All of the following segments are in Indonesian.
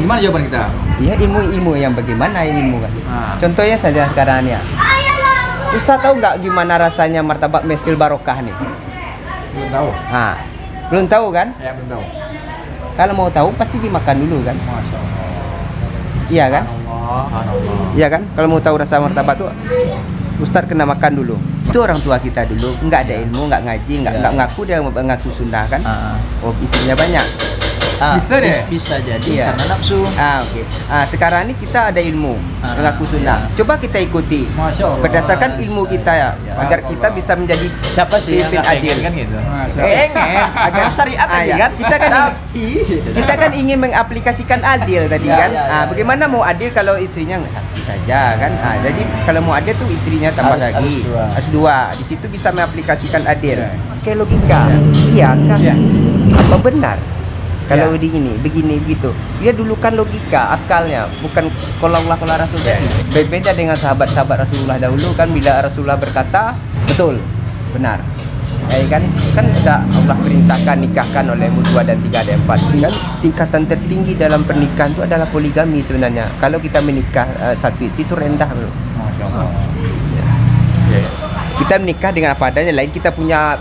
Gimana jawaban kita? Iya, ilmu yang bagaimana ilmu kan. Contohnya saja sekarang ya. Ustaz tahu nggak gimana rasanya martabak mesil barokah nih? Belum tahu. Belum tahu kan? Ya, belum tahu. Kalau mau tahu pasti dimakan dulu kan? Masya Allah. Iya kan? Subhanallah. Iya kan? Kalau mau tahu rasa martabak tuh Ustaz kena makan dulu. Itu orang tua kita dulu nggak ada ilmu, nggak ngaji, nggak ngaku dia ngaku Sunda kan? Oh, istrinya banyak. Bisa deh. Bisa jadi karena nafsu. Oke. Sekarang ini kita ada ilmu mengaku Sunda. Coba kita ikuti. Masya Allah. Berdasarkan ilmu kita ya, agar kita bisa menjadi Siapa sih yang pimpin nggak adil pengen kan gitu? agar syariat lagi kan? Kita kan ingin mengaplikasikan adil tadi kan. Bagaimana mau adil kalau istrinya satu saja kan? Jadi kalau mau adil tuh istrinya tambah lagi harus dua. Di situ bisa mengaplikasikan adil. Kayak logika. Iya kan? Apa benar? Kalau begini begitu. Dia dulu kan logika, akalnya, bukan kalau Allah kalau Rasul. Berbeda dengan sahabat-sahabat Rasulullah dahulu kan, bila Rasulullah berkata betul, benar. Kan sudah Allah perintahkan nikahkan olehmu 2 dan 3 dan 4. Kan tingkatan tertinggi dalam pernikahan itu adalah poligami sebenarnya. Kalau kita menikah satu itu rendah, bro. Masya Allah. Kita menikah dengan apa adanya, lain kita punya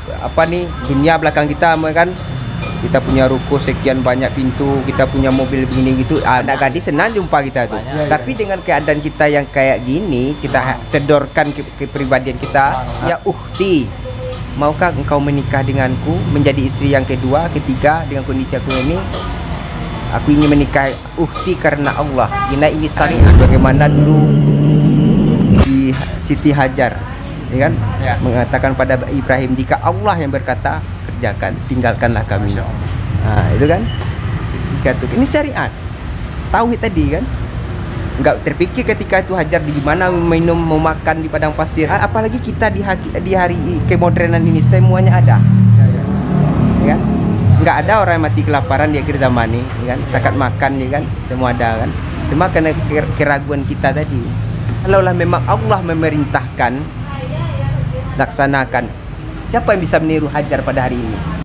dunia belakang kita kan. Kita punya ruko sekian banyak pintu, kita punya mobil begini gitu. Anak gadis senang jumpa kita tuh. Tapi dengan keadaan kita yang kayak gini, kita sedorkan kepribadian kita. Ya ukhti, maukah engkau menikah denganku, menjadi istri yang kedua, ketiga dengan kondisi aku ini? Aku ingin menikah ukhti karena Allah. Ini syariat. Bagaimana dulu si Siti Hajar, ya kan? Mengatakan pada Ibrahim, jika Allah yang berkata kerjakan, tinggalkanlah kami. Itu kan ini syariat tauhid tadi kan. Enggak terpikir ketika itu Hajar di mana minum, mau makan di padang pasir. Apalagi kita di hari kemodernan ini semuanya ada, ya kan? Enggak ada orang yang mati kelaparan di akhir zaman ini, ya kan? Setakat makan, ya kan? Semua ada kan. Cuma karena keraguan kita tadi. Kalaulah memang Allah memerintahkan, laksanakan. Siapa yang bisa meniru Hajar pada hari ini?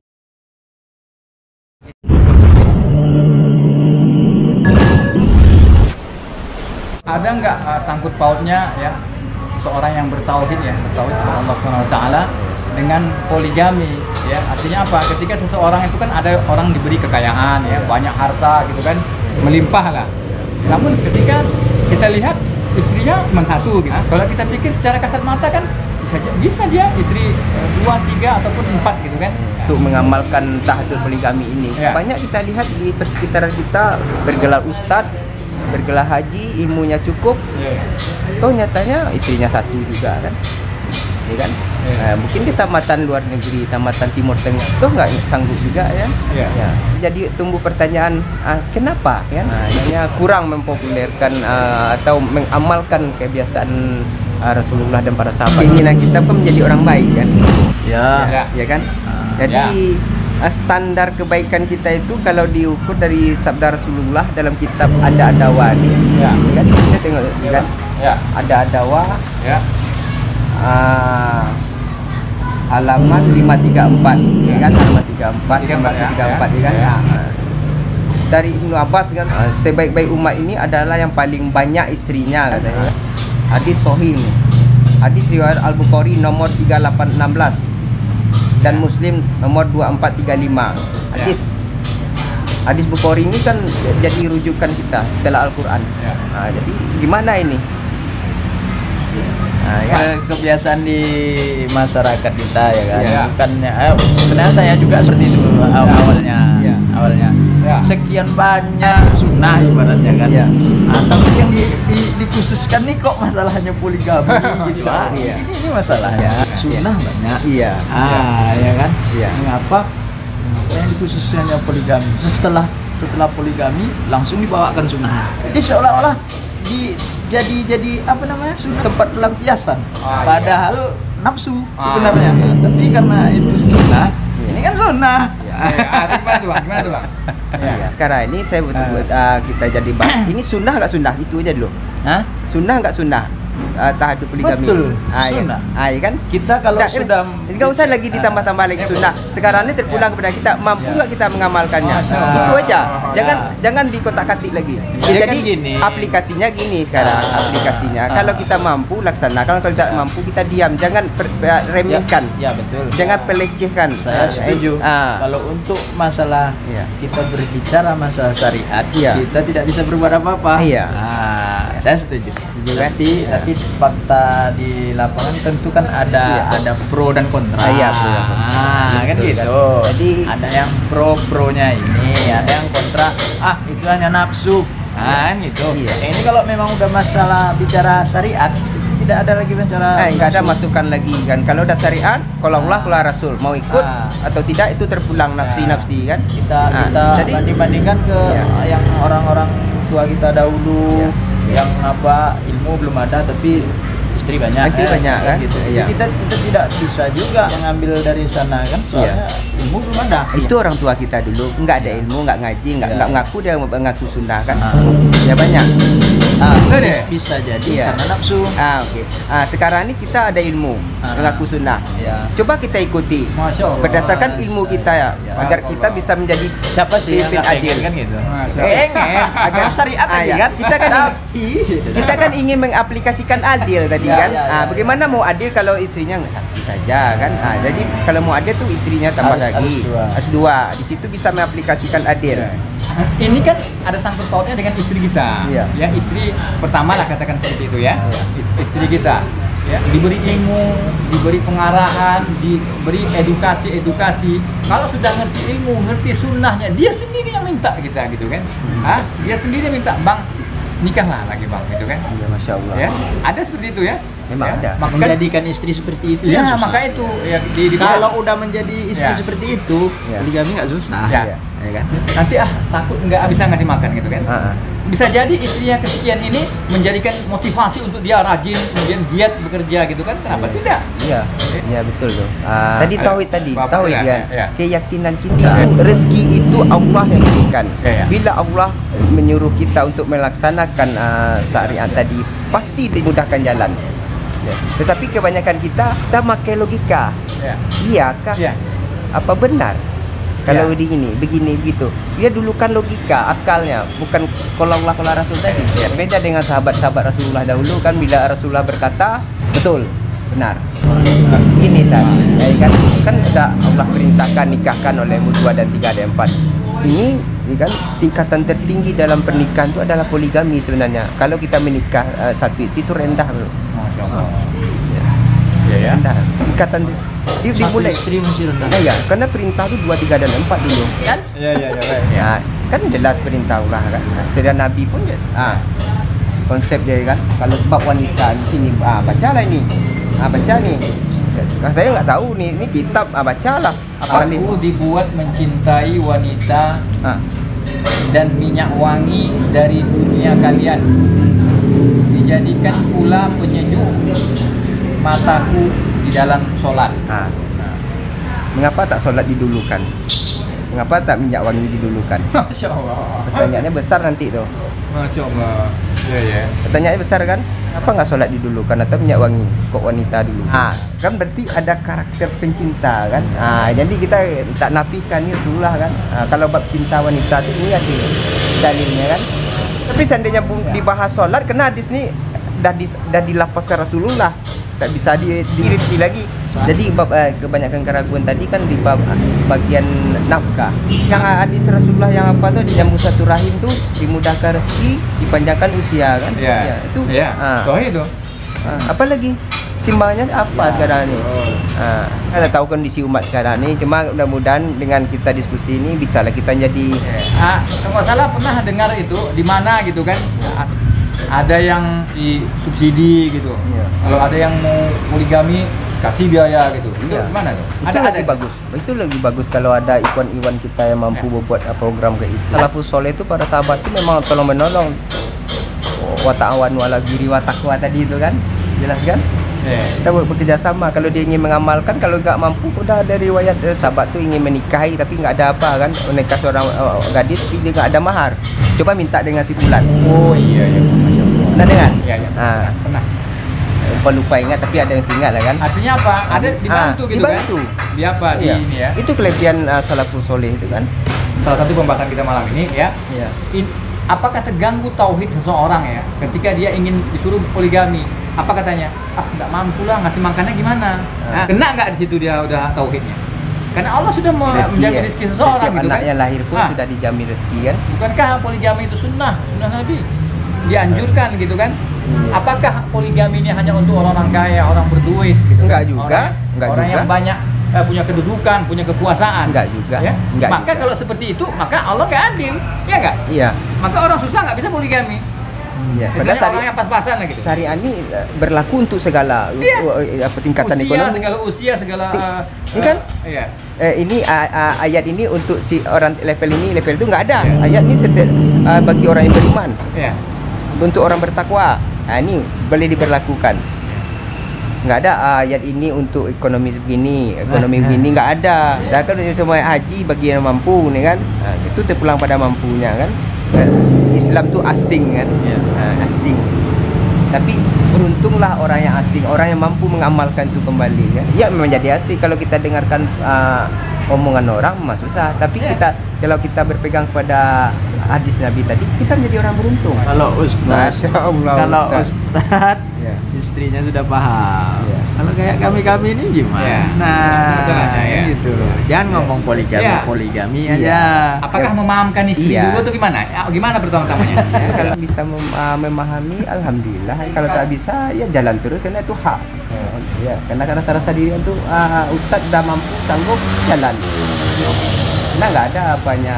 Ada nggak sangkut pautnya ya seseorang yang bertauhid kepada Allah Subhanahu wa taala dengan poligami ya? Artinya apa? Ketika seseorang itu kan ada orang diberi kekayaan ya, banyak harta gitu kan, melimpah lah. Namun ketika kita lihat istrinya cuma satu gitu. Kalau kita pikir secara kasat mata kan bisa dia istri 2, 3 ataupun 4 gitu kan. Untuk mengamalkan tahdud poligami ini, banyak kita lihat di persekitaran kita bergelar ustadz, bergelar haji, ilmunya cukup, toh nyatanya istrinya satu juga kan, ya kan? Mungkin di tamatan luar negeri, tamatan Timur Tengah, toh nggak sanggup juga ya. Jadi tumbuh pertanyaan, kenapa? Kan? Hanya kurang mempopulerkan atau mengamalkan kebiasaan Rasulullah dan para sahabat. Keinginan kita pun menjadi orang baik kan? Ya kan? Jadi standar kebaikan kita itu kalau diukur dari sabda Rasulullah dalam kitab Ada-Adawa nih, kan? Kita tengok kan? Ada-Adawa, halaman 534, kan? Halaman 34, ya kan? Dari Ibnu Abbas kan, sebaik-baik umat ini adalah yang paling banyak istrinya katanya. Hadis sahih nih. Hadis riwayat Al-Bukhari nomor 3816 dan Muslim nomor 2435. Hadis Bukhari ini kan jadi rujukan kita setelah Al-Qur'an. Jadi gimana ini? Kebiasaan di masyarakat kita ya kan. Bukannya sebenarnya saya juga seperti itu awalnya. Sekian banyak sunnah ibaratnya kan. Tapi yang dikhususkan nih kok masalahnya poligami gitu. Ini masalahnya. Sunnah banyak. Ya kan? Mengapa yang dikhususkannya poligami? Setelah poligami langsung dibawakan sunnah. Jadi seolah-olah jadi apa namanya, tempat pelampiasan. Padahal nafsu sebenarnya. Tapi karena itu sunnah, ini kan sunnah. Gimana tuh bang? Sekarang ini saya buat kita jadi bahas. Ini sunnah nggak sunnah? Itu aja dulu. Sunnah nggak sunnah? tahadud poligami. Betul, Ya. sunnah. Ya kan? Kita kalau sudah enggak usah lagi ditambah-tambah lagi sunnah. Sekarang ini terpulang kepada kita, mampu nggak kita mengamalkannya. Masya Allah. Itu aja. Jangan Ya. jangan dikotak-katik lagi. Ya, Jadi kan gini. aplikasinya gini sekarang. Aplikasinya kalau kita mampu laksanakan, kalau tidak mampu kita diam. Jangan remehkan. Ya betul. Jangan pelecehkan. Saya setuju. Kalau untuk masalah Iya. kita berbicara masalah syariat, Iya. kita tidak bisa berbuat apa-apa. Iya. Saya setuju. kan? Tapi fakta di lapangan tentu kan ada Iya. ada pro dan kontra. Iya, pro dan kontra. Kan Betul, gitu. kan? Jadi ada yang pro-pronya ini, ada yang kontra. Itu hanya nafsu. Kan gitu. Iya. Ini kalau memang udah masalah bicara syariat, itu tidak ada lagi bicara nggak ada nafsu. masukan lagi kan. Kalau udah syariat, kalau Allah, kalau Rasul mau ikut atau tidak itu terpulang nafsi-nafsi kan. Kita Jadi banding-bandingkan ke Iya. yang orang-orang tua kita dahulu Iya. yang ilmu belum ada tapi istri banyak. Istri banyak, kan? Gitu. Iya. Kita tidak bisa juga yang ambil dari sana kan soalnya ilmu belum ada. itu orang tua kita dulu nggak ada ilmu, nggak ngaji, nggak Iya. ngaku dia mengaku Sunda kan. Istrinya banyak. Bisa jadi Iya. karena nafsu. Oke. Sekarang ini kita ada ilmu mengaku sunnah. Ya. Coba kita ikuti Masya Allah. berdasarkan ilmu kita ya, agar kita bisa menjadi Siapa sih yang pimpin nggak adil pengen kan gitu? Masya Pengen agar syariat aja ya. kan. Kita kan ingin mengaplikasikan adil tadi Ya, kan. ya, ya, Bagaimana mau adil kalau istrinya nggak satu saja kan? Jadi kalau mau adil tuh istrinya tambah Harus lagi. dua. Harus dua. Di situ bisa mengaplikasikan adil. Ini kan ada sangkut pautnya dengan istri kita. Iya. Ya, istri pertama lah katakan seperti itu ya. Istri kita ya diberi ilmu, diberi pengarahan, diberi edukasi. Kalau sudah ngerti ilmu, ngerti sunnahnya, dia sendiri yang minta kita gitu kan. Dia sendiri minta, "Bang, nikahlah lagi Bang," gitu kan. Iya, Masya Allah. Ya, ada seperti itu ya. Memang Ya, ada. Maka Menjadikan istri seperti itu ya, yang susah. maka itu ya Kalau udah menjadi istri Ya. seperti itu, Ya. poligami nggak susah. Ya. Ya kan? nanti takut nggak bisa ngasih makan gitu kan. Bisa jadi istrinya kesekian ini menjadikan motivasi untuk dia rajin, kemudian giat bekerja gitu kan. Kenapa tidak? Iya, iya betul tuh. Tadi tauhid Bapak, tauhid ya, kan. ya. Keyakinan kita rezeki itu Allah yang berikan. Ya. Bila Allah menyuruh kita untuk melaksanakan syariat tadi, pasti dimudahkan jalan. Ya. Tetapi kebanyakan kita pakai logika. Ya. Iyakah? Ya. Apa benar? Kalau Ya. begini begitu. Dia dulukan logika, akalnya, bukan kalau Allah kalau Rasul tadi. Ya. Beda dengan sahabat-sahabat Rasulullah dahulu kan, bila Rasulullah berkata, betul, benar. Ini tadi, ya kan sudah Allah perintahkan nikahkan olehmu 2 dan 3 dan 4. Ini kan tingkatan tertinggi dalam pernikahan itu adalah poligami sebenarnya. Kalau kita menikah satu itu rendah, bro. Masya Allah. Ya. Rendah. Tingkatan dia Satu dimulai. istri mesti rendah. Ya, karena perintah itu 2, 3 dan 4 dulu. Kan? Ya. Ya, kan jelas perintah Allah kan. Sedang Nabi pun konsep dia kan. Kalau bab wanita di sini bacalah ini. Baca nih. Saya nggak tahu nih, ini kitab bacalah. Aku dibuat mencintai wanita dan minyak wangi dari dunia kalian. Dijadikan pula penyejuk mataku di dalam sholat. Mengapa tak sholat didulukan? Mengapa tak minyak wangi didulukan? Masya Allah. Pertanyaannya besar nanti tuh. Masya Allah. Ya. Pertanyaannya besar kan? Apa nggak sholat didulukan atau minyak wangi kok wanita dulu? Kan berarti ada karakter pencinta kan? Jadi kita tak nafikan itu lah kan? Kalau bab cinta wanita itu ini ada dalilnya kan? Tapi seandainya dibahas sholat, karena hadis ini dah dilafazkan Rasulullah, tak bisa dirinci lagi. Jadi bab kebanyakan keraguan tadi kan di bab bagian nafkah. Yang hadis Rasulullah yang apa tuh, menyambung satu rahim tuh, dimudahkan rezeki, dipanjangkan usia kan? Ya. Itu. Soalnya itu. Apalagi timbangannya apa sekarang ini? Kita tahu kondisi umat sekarang ini. Cuma mudah-mudahan dengan kita diskusi ini bisalah kita jadi. Kalau nggak salah pernah dengar itu di mana gitu kan? Ada yang disubsidi gitu. Kalau ada yang mau poligami kasih biaya gitu. Itu gimana tuh? Itu lagi bagus. Itu lebih bagus kalau ada ikhwan-ikhwan kita yang mampu membuat program kayak itu. Salafus soleh itu para sahabat itu memang tolong menolong. Wa ta'awanu 'alal birri wa taqwa tadi itu kan. Jelas kan? Kita bekerja sama. Kalau dia ingin mengamalkan, kalau nggak mampu, udah ada riwayat sahabat tuh ingin menikahi tapi nggak ada apa kan, menikah seorang gadis tapi dia nggak ada mahar. Coba minta dengan si bulan. Oh iya. Masya Allah. Pernah dengar? Iya. Pernah. lupa ingat tapi ada yang ingat lah kan. Artinya apa? Ada dibantu gitu dibantu. kan? Di apa? Di Iya. ini ya. Itu kelebihan salafus soleh itu kan. Salah satu pembahasan kita malam ini ya. Iya. Apakah terganggu tauhid seseorang ya ketika dia ingin disuruh poligami? Apa katanya? Nggak mampu lah, ngasih makannya gimana? Nah, kena nggak di situ dia udah tauhidnya? Karena Allah sudah menjamin rezeki seseorang Setiap gitu kan. anaknya lahir pun sudah dijamin rezeki kan. Bukankah poligami itu sunnah Nabi? Dianjurkan gitu kan. Apakah poligami ini hanya untuk orang-orang kaya, orang berduit gitu? Enggak kan? juga, Orang yang banyak punya kedudukan, punya kekuasaan. Enggak juga. Ya? Enggak Maka juga. kalau seperti itu, maka Allah nggak adil, ya nggak? Iya. Maka orang susah nggak bisa poligami. Iya. Misalnya orang yang pas-pasan lah gitu. Syariat ini berlaku untuk segala tingkatan usia, ekonomi. segala usia, segala Ini kan? iya. Ini ayat ini untuk si orang level itu nggak ada. Ayat ini bagi orang yang beriman, Iya. untuk orang bertakwa. Nah, ini boleh diberlakukan. Nggak ada ayat ini untuk ekonomi begini, begini nggak ada. Dan kan semua haji bagi yang mampu nih kan, itu terpulang pada mampunya kan. Islam tuh asing kan, asing. Tapi beruntunglah orang yang asing, orang yang mampu mengamalkan itu kembali kan. Ya memang jadi asing kalau kita dengarkan omongan orang mah susah. Tapi kalau kita berpegang pada hadis Nabi tadi, kita menjadi orang beruntung. Kalau Ustaz, Masya Allah, kalau Ustaz. Ustaz Ya. istrinya sudah paham. Ya. Kalau kayak kami ini gimana? Ya. Nah, Masalahnya, ya. gitu. Jangan ngomong poligami Iya. aja. Apakah memahamkan istri Iya. dulu atau gimana? Gimana pertama-tamanya? Ya, kalau bisa memahami, alhamdulillah. Kalau tak bisa, ya jalan terus karena itu hak. Ya, karena rasa diri itu Ustadz sudah mampu, sanggup jalan. Nah, nggak ada apanya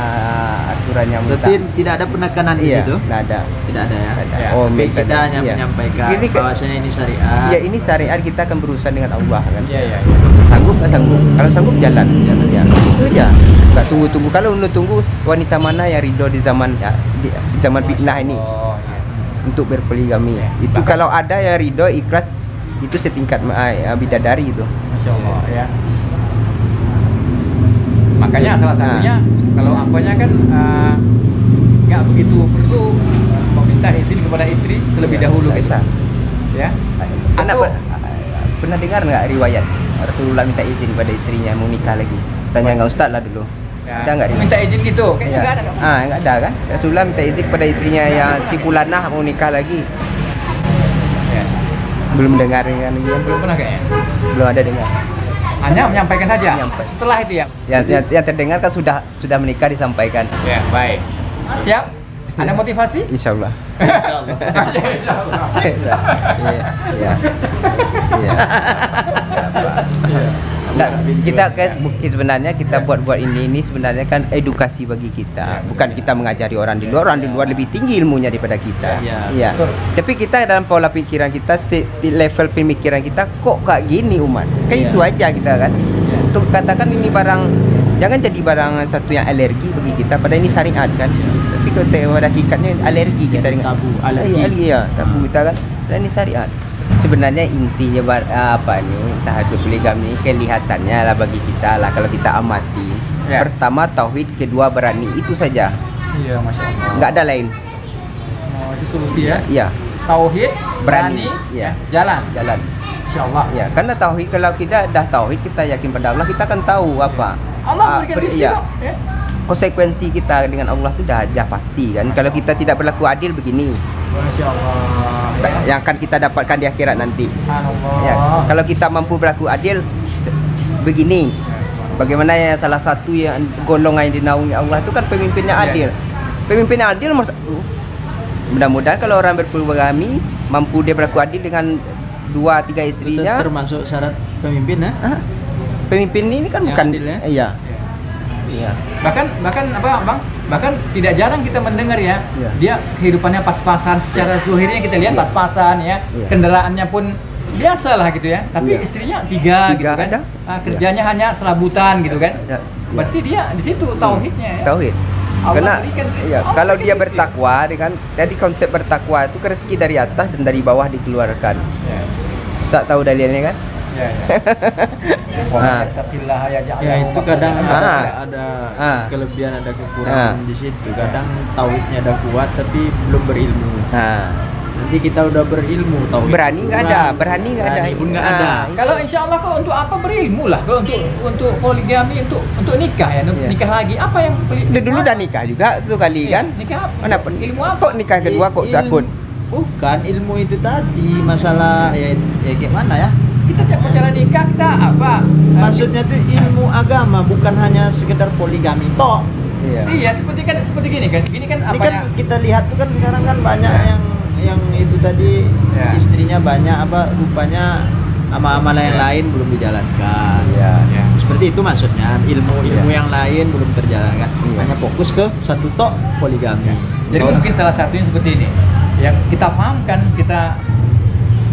aturannya. Berarti tidak ada penekanan di situ? Nggak ada. Tidak ada ya. Ada. Ya. Oh, Tapi minta kita hanya iya. menyampaikan Ini kan- bahwasanya ini syariat. Ya ini syariat, kita akan berurusan dengan Allah kan. Iya, iya. Sanggup nggak sanggup? Kalau sanggup jalan. Ya. Itu aja. Nggak tunggu-tunggu. Kalau tunggu wanita mana yang ridho di zaman di zaman fitnah ini Oh, iya. untuk berpoligami. Ya. Itu kalau ada yang ridho ikhlas, itu setingkat bidadari itu. Masya Allah ya. Makanya salah satunya kalau apanya kan nggak begitu perlu meminta izin kepada istri terlebih dahulu Nggak gitu. bisa. Ya. Pernah, Atau- pernah dengar nggak riwayat Rasulullah minta izin pada istrinya mau nikah lagi? Tanya nggak Ustaz lah dulu. Ya, Ada nggak? minta izin gitu? Kayaknya nggak ada. Nggak? Nggak ada kan? Rasulullah minta izin pada istrinya yang si Fulanah mau nikah lagi. Ya. Belum dengar kan? Belum pernah kayaknya. Belum ada dengar. Hanya menyampaikan saja. Menyampaikan. Setelah itu ya. Yang terdengar kan sudah menikah disampaikan. Ya baik. Siap. Ada motivasi? Insya Allah. Insyaallah. Iya. Iya. Nah, kita kan sebenarnya kita buat ini sebenarnya kan edukasi bagi kita, bukan kita mengajari orang di luar lebih tinggi ilmunya daripada kita. Iya. Betul. Tapi kita dalam pola pikiran kita, di level pemikiran kita kok kayak gini umat. Kan itu aja kita kan. Untuk katakan ini barang, jangan jadi barang satu yang alergi bagi kita, padahal ini syariat kan. Tapi kalau pada hakikatnya alergi kita dengan tabu, alergi. Iya, tabu kita kan. Dan ini syariat. Sebenarnya intinya tahajud poligami kelihatannya lah bagi kita lah kalau kita amati. Ya. Pertama tauhid, kedua berani, itu saja. Iya, masya Allah. Nggak ada lain. Oh, itu solusi ya. Iya, Tauhid, Berani. berani, Iya. jalan. jalan. Insya Allah. Ya, karena tauhid, kalau kita dah tauhid, kita yakin pada Allah, kita akan tahu apa. Allah berikan rezeki iya. kok. Ya. Konsekuensi kita dengan Allah itu dah pasti kan. Kalau kita tidak berlaku adil begini, Masya Allah. yang akan kita dapatkan di akhirat nanti. Subhanallah. Ya, kalau kita mampu berlaku adil begini, bagaimana ya salah satu yang golongan yang dinaungi Allah itu kan pemimpinnya adil. Pemimpinnya adil mudah-mudahan kalau orang berpoligami mampu dia berlaku adil dengan 2-3 istrinya. Termasuk syarat pemimpin ya? Pemimpin ini kan Yang bukan adil, ya? iya. Iya. Bahkan apa Bang? Bahkan tidak jarang kita mendengar ya, Iya. dia kehidupannya pas-pasan, secara zuhirnya kita lihat Iya. pas-pasan ya, Iya. kendaraannya pun biasa lah gitu ya, tapi Iya. istrinya tiga gitu kan, ada. kerjanya hanya selabutan gitu kan, Iya. berarti dia di situ tauhidnya ya. Tauhid. Allah Karena berikan rezeki. iya, Allah kalau berikan dia rezeki. bertakwa kan, jadi konsep bertakwa itu rezeki dari atas dan dari bawah dikeluarkan. Ya, Ustaz tahu dalilnya kan? ya, ya. Ah. Yattaqillaha yaj'al Ya lahu itu kadang makhrajan. ada Ah. kelebihan, ada kekurangan di situ. Kadang tauhidnya ada kuat tapi belum berilmu. Nah, Nanti kita udah berilmu tahu. Berani nggak ada, berani nggak ada. Berani pun nggak ada. Kalau insya Allah kalau untuk apa berilmu lah. Kalau untuk poligami untuk nikah ya, untuk Iya. nikah lagi apa yang Dulu udah nikah juga tuh kali kan? Nikah apa? Mana Ilmu apa? Kok nikah kedua kok takut? Bukan ilmu itu tadi masalah ya gimana ya? Kita cara nikah kita apa? Maksudnya tuh ilmu agama bukan hanya sekedar poligami toh. Iya, seperti gini kan. Gini kan Ini apa kan ya? kita lihat tuh kan sekarang kan banyak yang itu tadi Ya. istrinya banyak apa rupanya amal-amal yang lain belum dijalankan. Iya. Ya. Seperti itu maksudnya ilmu yang lain belum terjalankan. Iya. Hanya fokus ke satu tok poligami. Jadi mungkin salah satunya seperti ini. Yang kita pahamkan, kita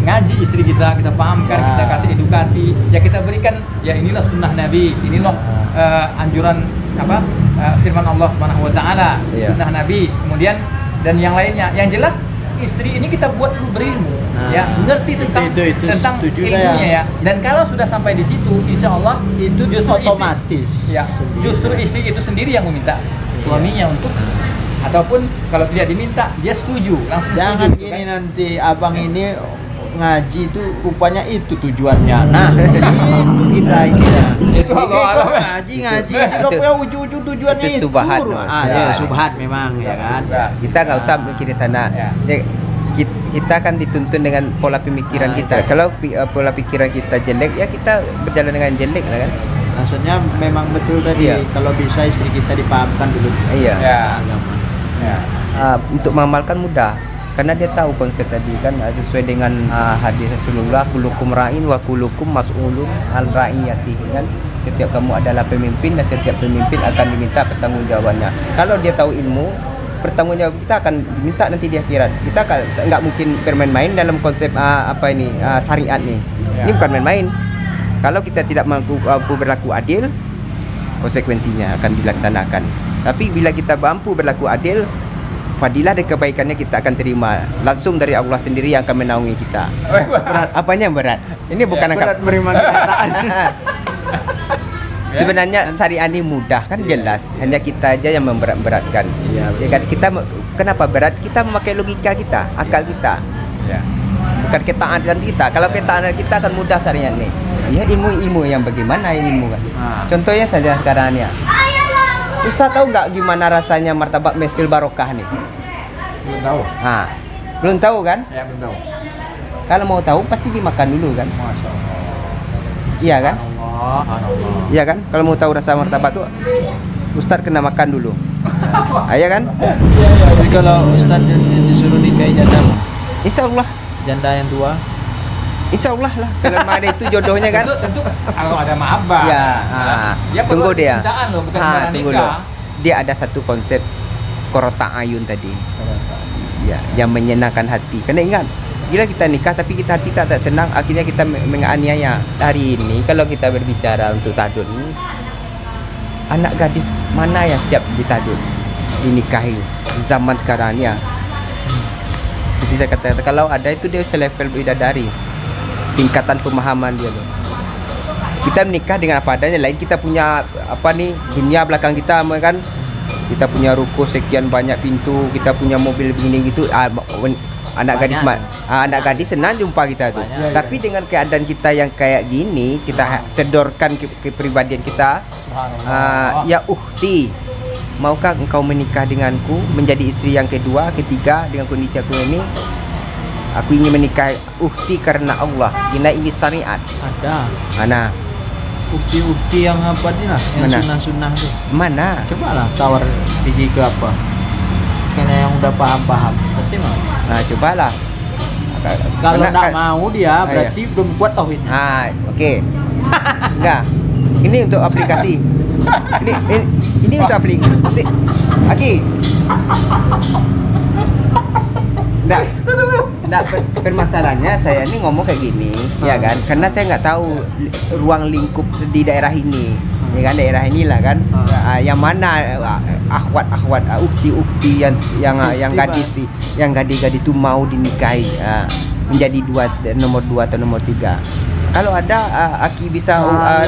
ngaji istri kita pahamkan, Ya. kita kasih edukasi, ya kita berikan, ya inilah sunnah Nabi, inilah anjuran apa firman Allah Subhanahu Wa Taala, Ya. sunnah Nabi, kemudian dan yang lainnya. Yang jelas istri ini kita buat dulu berilmu, Nah, ya ngerti tentang itu tentang setuju ilmunya saya. ya. Dan kalau sudah sampai di situ, insya Allah Itu justru otomatis. ya, sendiri. justru istri itu sendiri yang meminta suaminya untuk, ataupun kalau tidak diminta dia setuju, langsung Jangan setuju. gini kan? nanti abang ini ngaji itu rupanya itu tujuannya. Nah, itu kita ini. Itu Ini Allah kok alam. ngaji Itu- lo punya ujung-ujung tujuannya itu itu. subhat, Ah, Mas. ya, Ya. subhat memang ya kan. Ya. Kita nggak usah mikirin sana. Ya. Ya, kita kan dituntun dengan pola pemikiran Nah, kita. Kalau pola pikiran kita jelek, ya kita berjalan dengan jelek lah kan. Maksudnya memang betul tadi Iya. kalau bisa istri kita dipahamkan dulu. Iya. Ya. Agama. Ya. Untuk mengamalkan mudah karena dia tahu konsep tadi kan sesuai dengan hadis Rasulullah, kulukum ra'in wa kulukum mas'ulun al ra'iyati kan. Setiap kamu adalah pemimpin dan setiap pemimpin akan diminta pertanggungjawabannya. Kalau dia tahu ilmu, pertanggungjawab kita akan diminta nanti di akhirat. Kita nggak mungkin bermain-main dalam konsep syariat nih. Ya. Ini bukan main-main. Kalau kita tidak mampu berlaku adil, konsekuensinya akan dilaksanakan. Tapi bila kita mampu berlaku adil, fadilah dan kebaikannya kita akan terima langsung dari Allah sendiri yang akan menaungi kita. Berat. Apanya yang berat? Ini bukan Berat menerima kenyataan. Sebenarnya syariat ini mudah kan jelas. Hanya kita aja yang memberat-beratkan. Iya, Ya kan kita kenapa berat? Kita memakai logika kita, akal kita. Ya. Bukan ketaatan kita. Kalau ketaatan kita akan mudah syariat ini. Ya ilmu-ilmu yang bagaimana ilmu kan. Contohnya saja sekarang ya. Ustaz tahu nggak gimana rasanya martabak mesil barokah nih? Belum tahu. Nah, belum tahu kan? Ya, belum tahu. Kalau mau tahu pasti dimakan dulu kan? Masya Allah. Iya kan? Allah. Iya kan? Kalau mau tahu rasa martabak tuh Ustaz kena makan dulu. Iya kan? Jadi kalau Ustaz disuruh nikahi janda, Insya Allah, janda yang tua, Insya Allah lah. Kalau memang ada itu jodohnya kan? Tentu kalau ada mahabbah. Ya, Ya, perlu tunggu dia. cintaan loh, bukan Ah, sembarang tunggu nikah. loh. Dia ada satu konsep korota ayun tadi. Ya, yang menyenangkan hati. Karena ingat, bila kita nikah tapi kita hati tak senang, akhirnya kita menganiaya. Hari ini kalau kita berbicara untuk tadun, anak gadis mana yang siap ditadun, dinikahi zaman sekarang ya. Jadi saya kata kalau ada itu dia selevel bidadari, tingkatan pemahaman dia loh. Kita menikah dengan apa adanya, lain kita punya dunia belakang kita kan. Kita punya ruko sekian banyak pintu, kita punya mobil begini gitu. Anak gadis anak gadis senang jumpa kita tuh. Banyak, Tapi dengan keadaan kita yang kayak gini, kita sedorkan kepribadian kita. Subhanallah. Ya ukhti, maukah engkau menikah denganku menjadi istri yang kedua, ketiga dengan kondisi aku ini? Aku ingin menikah ukhti karena Allah. Ini syariat. ada Mana? ukti-ukti yang apa nih lah, yang Mana? sunnah-sunnah tuh. Mana? Coba lah tawar gigi ke apa? Karena yang udah paham-paham pasti mau. Nah, cobalah. Kalau Karena- nggak mau dia berarti belum kuat tauhidnya. Oke. Enggak. Ini untuk aplikasi. Ini untuk aplikasi. Oke. Enggak, permasalahannya saya ini ngomong kayak gini, ya kan? Karena saya nggak tahu ruang lingkup di daerah ini. Ya kan, daerah inilah kan. Yang mana akhwat, ukti yang gadis yang gadis itu mau dinikahi menjadi nomor 2 atau nomor 3. Kalau ada Aki bisa Kalau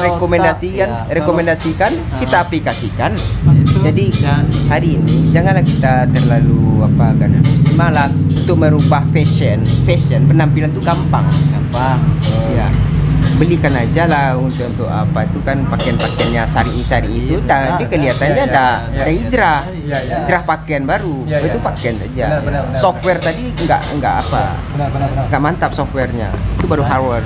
rekomendasikan, tak, ya. kita aplikasikan. Itu Jadi hari ini janganlah kita terlalu apa kan, malah untuk merubah fashion penampilan itu gampang. Ya, belikan aja lah untuk apa itu kan pakaiannya syari itu, dia kelihatannya ada hijrah pakaian baru, itu pakaian saja. Benar. Software tadi enggak apa, enggak mantap softwarenya, itu baru hardware.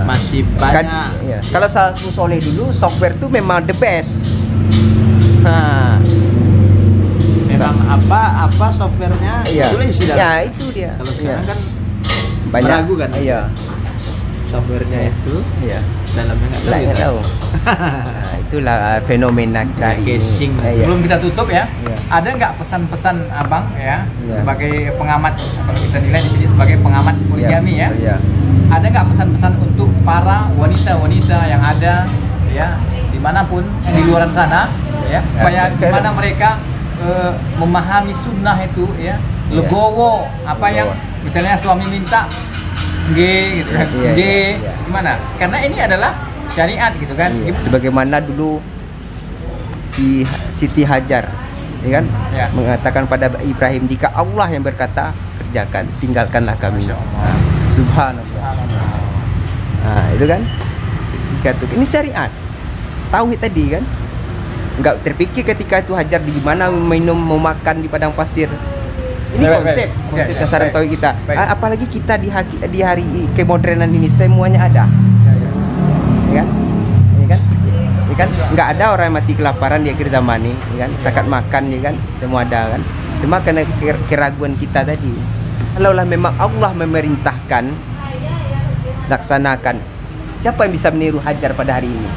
Masih Kan, banyak. ya. Kalau Salfu Soleh dulu software itu memang the best. Nah, Memang apa softwarenya itulah isi dalam. ya itu dia. Kalau sekarang kan Banyak. meragukan. Iya. Softwarenya itu Iya. dalamnya Nggak tahu. Nah, itulah fenomena kita hari ini. Casing. Iya. Sebelum kita tutup ya, Iya. ada nggak pesan-pesan abang ya Iya. sebagai pengamat, kalau kita nilai di sini sebagai pengamat poligami ya, Iya. ada nggak pesan-pesan untuk para wanita-wanita yang ada ya dimanapun di luar sana ya, supaya gimana mereka memahami sunnah itu ya, legowo apa yang misalnya suami minta G gitu kan, G gimana? Karena ini adalah syariat gitu kan. Iya. Sebagaimana dulu si Siti Hajar, ya kan, Ya. mengatakan pada Ibrahim, jika Allah yang berkata kerjakan, tinggalkanlah kami. Masya Allah. Nah, subhanallah. Nah, itu kan, ini syariat, tauhid tadi kan. Enggak terpikir ketika itu Hajar di mana minum, mau makan di padang pasir. Ini konsep kasaran tauhid kita. Apalagi kita di hari kemodernan ini semuanya ada. Ya kan? Ya kan? Enggak ada orang yang mati kelaparan di akhir zaman ini, ya kan? Setakat makan, ya kan? Semua ada kan. Cuma karena keraguan kita tadi. Kalaulah memang Allah memerintahkan, laksanakan. Siapa yang bisa meniru Hajar pada hari ini?